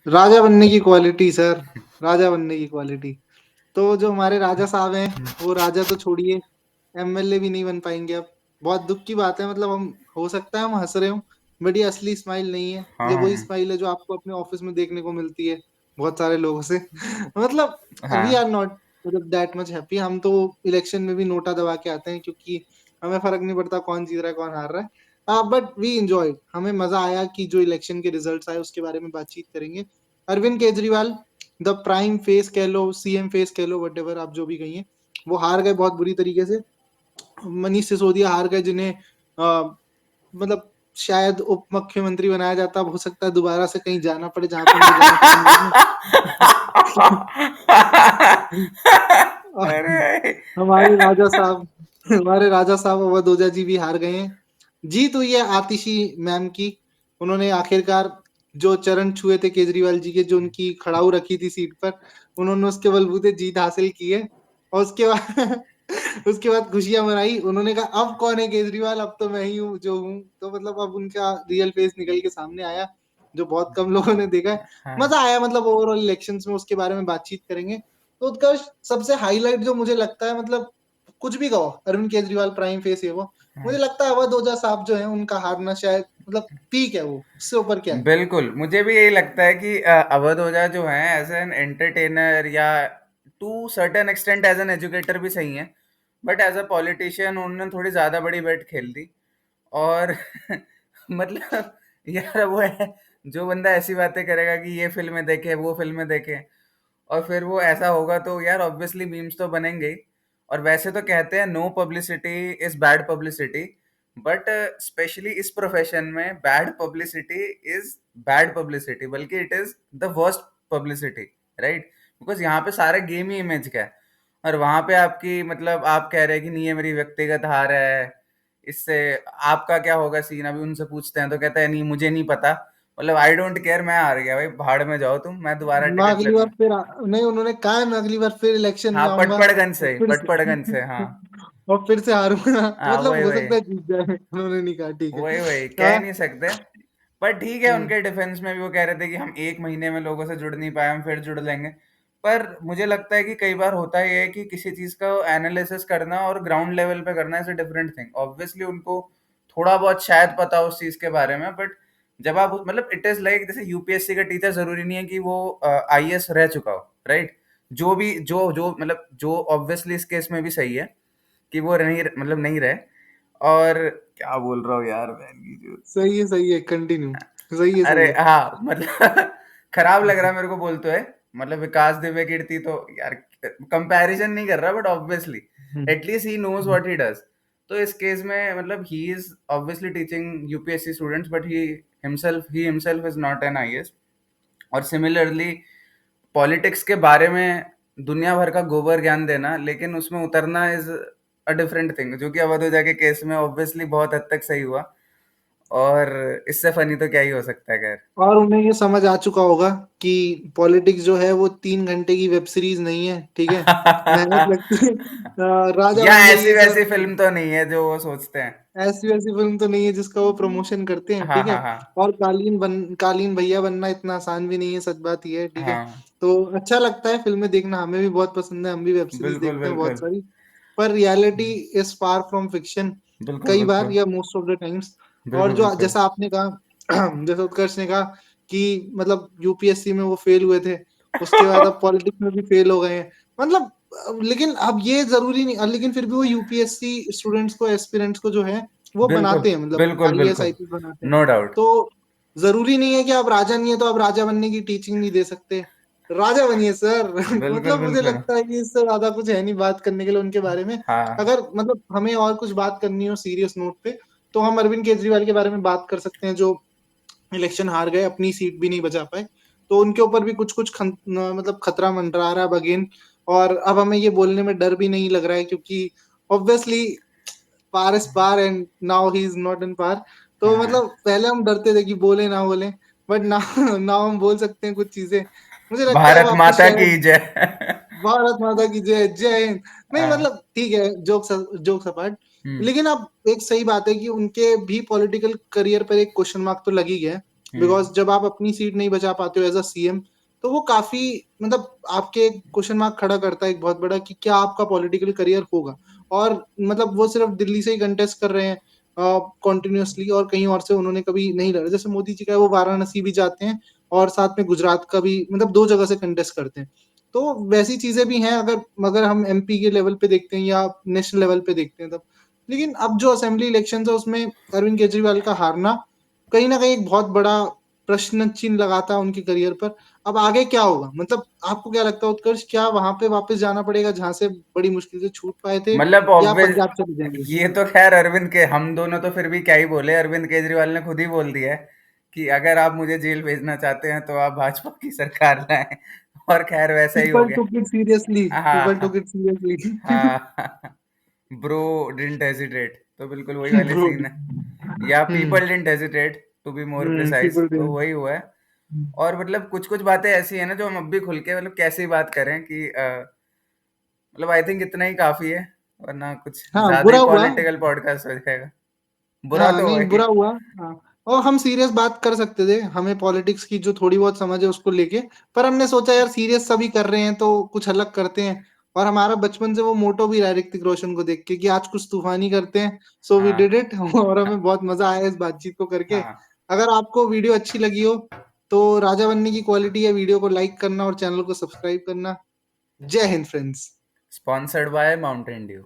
राजा बनने की quality sir, राजा बनने की क्वालिटी। तो जो हमारे राजा साहब हैं, वो राजा तो छोड़िए, एमएलए भी नहीं बन पाएँगे अब। बहुत दुःख की बात है, मतलब हम हो सकता है हम हँस रहे हों, बट ये असली स्माइल नहीं है। हाँ ये हाँ वही हाँ स्माइल है जो आपको अपने ऑफ़िस में देखने को मिलती है, बहुत सारे लोगों से। मतलब वी आर हाँ। नॉट मतलब दैट मच हैप्पी। हम तो इलेक्शन में भी नोटा दबा के आते हैं क्योंकि हमें फ़र्क नहीं पड़ता कौन जीत रहा है, कौन हार रहा है। बट वी एन्जॉयड, हमें मज़ा आया कि जो इलेक्शन के रिज़ल्ट्स आए उसके बारे में बातचीत करेंगे। Arvind Kejriwal the prime face कह लो, सीएम फेस कह लो, व्हाटएवर आप जो भी कहिए, वो हार गए बहुत बुरी तरीके से। मनीष सिसोदिया हार गए जिन्हें मतलब शायद उप मुख्यमंत्री बनाया जाता। अब हो सकता है दोबारा से कहीं जाना पड़े जहाँ पे उनको जाना पसंद नहीं है। और अरे हमारे राजा साहब हमारे राजा साहब अवध ओझा जी भी हार गए हैं। जीत हुई है आतिशी मैम की। उन्होंने आखिरकार जो चरण छुए थे केजरीवाल जी के, जो उनकी खड़ाऊ रखी थी सीट पर, उन्होंने उसके बलबूते जीत हासिल की है। और उसके बाद उसके बाद खुशियाँ मनाई। उन्होंने कहा अब कौन है केजरीवाल, अब तो मैं ही हूँ जो हूँ। तो मतलब अब उनका रियल फेस निकल के सामने आया, जो बहुत कम लोगों ने देखा है। हाँ। मज़ा आया मतलब ओवरऑल इलेक्शंस में, उसके बारे में बातचीत करेंगे। तो उत्कर्ष सबसे हाइलाइट जो मुझे लगता है, मतलब कुछ भी कहो, अरविंद केजरीवाल प्राइम फेस है वो। मुझे लगता है अवध ओझा साहब जो हैं उनका हारना शायद मतलब पीक है वो, उससे ऊपर क्या है? बिल्कुल, मुझे भी यही लगता है कि अवध ओझा जो हैं एज़ एन एंटरटेनर या to certain extent as an educator भी सही हैं, बट एज़ अ पॉलिटिशियन उन्होंने थोड़ी ज़्यादा बड़ी बेट खेल दी। और मतलब यार वो है, जो बंदा ऐसी बातें करेगा कि ये फ़िल्में देखें, वो फ़िल्में देखें, और फिर वो ऐसा होगा तो यार ऑब्वियसली मीम्स तो बनेंगे ही। और वैसे तो कहते हैं no publicity is bad publicity, but specially इस प्रोफेशन में bad publicity is bad publicity, बल्कि it is the worst publicity, right? Because यहाँ पे सारा गेम ही इमेज का है, और वहां पे आपकी मतलब आप कह रहे हैं कि नहीं ये मेरी व्यक्तिगत हार है, इससे आपका क्या होगा सीन, अभी उनसे पूछते हैं तो कहता है नहीं मुझे नहीं पता। मतलब आई डोंट केयर, मैं हार गया भाई, भाड़ में जाओ तुम, मैं दोबारा मैं टिकट ले अगली बार लूंगा। फिर नहीं, उन्होंने कहा है मैं अगली बार फिर इलेक्शन हाँ, में आऊँगा पटपड़गन और से, फिर पटपड़गन से, हाँ। से और फिर से हारूँगा। तो हाँ, मतलब वही हो वही सकता है जीत जाए। उन्होंने नहीं कहा, ठीक है। वही वही कह हाँ, नहीं सकते। पर ठीक है, हुँ। उनके डिफेंस में भी वो कह रहे थे कि हम 1 महीने में लोगों से जुड़ नहीं पाए, हम फिर जुड़ लेंगे। पर मुझे लगता है कि कई बार होता ये है कि किसी चीज का एनालिसिस करना और ग्राउंड लेवल पे करना is a different thing. Obviously उनको थोड़ा बहुत शायद पता हो उस चीज के बारे में, बट जब आप मतलब इट इज लाइक जैसे यूपीएससी का टीचर जरूरी नहीं है कि वो आईएएस रह चुका हो, राइट? जो भी जो जो मतलब जो ऑब्वियसली इस केस में भी सही है कि वो नहीं मतलब नहीं रहे। और क्या बोल रहा हूँ यार बहन की जो, सही है, कंटिन्यू। सही है, सही अरे है। हाँ मतलब खराब लग रहा है मेरे को बोलते हुए। मतलब विकास दिव्य कीर्ति तो यार कंपैरिजन नहीं कर रहा, but obviously hmm, at least he knows hmm. What he does. तो इस केस में मतलब he is obviously teaching UPSC students, but he himself is not an IAS. और सिमिलरली पॉलिटिक्स के बारे में दुनिया भर का गोबर ज्ञान देना, लेकिन उसमें उतरना इज अ डिफरेंट थिंग, जो कि अवधूजा के केस में ऑब्वियसली बहुत हद तक सही हुआ। और इससे फनी तो क्या ही हो सकता है, खैर। और उन्हें ये समझ आ चुका होगा कि पॉलिटिक्स जो है वो 3 घंटे की वेब सीरीज़ नहीं है, ठीक है? मेहनत लगती है। राजा या बन ऐसी जाइए वैसी सर। फिल्म तो नहीं है जो वो सोचते हैं। ऐसी-वैसी फ़िल्म तो नहीं है जिसका वो प्रमोशन करते हैं, हाँ ठीक हाँ है? हाँ और कालीन भैया बनना इतना आसान भी नहीं है, सच बात ये है, ठीक है? हाँ। तो अच्छा लगता है फ़िल्में देखना, हमें भी बहुत पसंद है, हम भी वेब सीरीज़ बिल्कुल देखते हैं बहुत बिल्कुल सारी। पर reality is far from fiction, बिल्कुल कई बार बिल्कुल या मोस्ट ऑफ द टाइम्स। और बिल्कुल जो बिल्कुल। जैसा आपने कहा जैसा उत्कर्ष ने कहा कि मतलब यूपीएससी में वो फ़ेल हुए थे, उसके बाद अब पॉलिटिक्स में भी फ़ेल हो गए हैं। मतलब लेकिन अब ये ज़रूरी नहीं, लेकिन फिर भी वो यूपीएससी स्टूडेंट्स को, एस्पिरेंट्स को जो है वो बिल्कुल बनाते हैं, मतलब बिल्कुल आईएएस, बिल्कुल। आईपीएस बनाते हैं। No doubt. तो ज़रूरी नहीं है कि आप राजा नहीं है तो आप राजा बनने की टीचिंग नहीं दे सकते। राजा बनिए सर। बिल्कुल मतलब मुझे बिल्कुल। लगता है कि इससे ज़्यादा कुछ है नहीं बात करने के लिए उनके बारे में। हाँ। अगर मतलब हमें और कुछ बात करनी हो सीरियस नोट पे, तो हम अरविंद केजरीवाल के बारे में बात कर सकते हैं, जो इलेक्शन हार गए, अपनी सीट भी नहीं बचा पाए। तो उनके ऊपर भी कुछ-कुछ मतलब खतरा मंडरा रहा है अब अगेन। और अब हमें ये बोलने में डर भी नहीं लग रहा है क्योंकि obviously par is par and now he is not in par. तो हाँ। मतलब पहले हम डरते थे कि बोले ना बोले, बट नाउ नाउ हम बोल सकते हैं कुछ चीज़ें। मुझे लगता है भारत वापस माता की शायद जय। भारत माता की जय, जय हिंद। नहीं हाँ। मतलब ठीक है, जोक्स अपार्ट। हम्म। लेकिन अब एक सही बात है कि उनके भी पॉलिटिकल करियर पर एक क्वेश्चन मार्क तो लग ही गया है। हम्म। बिकॉज़ जब आप अपनी सीट नहीं बचा पाते हो एज़ अ सीएम, तो वो काफ़ी मतलब आपके क्वेश्चन मार्क खड़ा करता है एक बहुत बड़ा कि क्या आपका पॉलिटिकल करियर होगा? और मतलब वो सिर्फ़ दिल्ली से ही कंटेस्ट कर रहे हैं कंटीन्यूअसली और कहीं और से उन्होंने कभी नहीं लड़ा। जैसे मोदी जी का है वो वाराणसी भी जाते हैं और साथ में गुजरात का भी मतलब 2 जगह से कंटेस्ट करते हैं। तो वैसी चीज़ें भी हैं अगर हम एमपी के लेवल पे देखते हैं या नेशनल लेवल पे देखते हैं तब। लेकिन अब जो असेंबली इलेक्शंस है उसमें अरविंद केजरीवाल का हारना कहीं न कहीं एक बहुत बड़ा प्रश्न चिन्ह लगाता है उनके करियर पर। अब आगे क्या होगा? मतलब आपको क्या लगता है उत्कर्ष क्या वहाँ पे वापस जाना पड़ेगा जहाँ से बड़ी मुश्किल से छूट पाए थे मतलब या ऑब्वियस, पंजाब चले जाएँगे? ये तो खैर अरविंद के, हम दोनों तो फिर भी क्या ही बोले, अरविंद केजरीवाल ने खुद ही बोल दिया है कि अगर आप मुझे जेल भेजना चाहते हैं तो आप भाजपा की सरकार लाएं। और खैर वैसा ही हो पीपल गया। टूक इट सीरियसली पीपल टूक हाँ। इट सीरियसली हाँ। ब्रो डिडंट हेजिटेट, तो बिल्कुल वही वाले ब्रो सीन है। या people didn't hesitate to be more precise, people तो वही हुआ है। और मतलब कुछ कुछ बातें ऐसी है ना जो हम अब भी खुल के मतलब कैसे ही बात करें कि मतलब आई थिंक इतना ही काफी है, वरना कुछ हाँ, ज्यादा ही बुरा हुआ। पॉलिटिकल पॉडकास्ट हो जाएगा। बुरा हाँ, तो नहीं हुआ ही। बुरा हुआ। हाँ, और हम सीरियस बात कर सकते थे, हमें पॉलिटिक्स की जो थोड़ी बहुत समझ है उसको लेके, पर हमने सोचा यार सीरियस सभी कर रहे हैं तो कुछ अलग करते हैं और हमारा बचपन से वो मोटो भी रहा है ऋतिक रोशन को देख के कि आज कुछ तूफ़ानी करते हैं, सो वी हाँ। डिड इट और हमें बहुत मज़ा आया इस बातचीत को करके। हाँ। अगर आपको वीडियो अच्छी लगी हो, तो राजा बनने की क्वालिटी है वीडियो को लाइक करना और चैनल को सब्सक्राइब करना। जय Hind friends. Sponsored by Mountain Dew.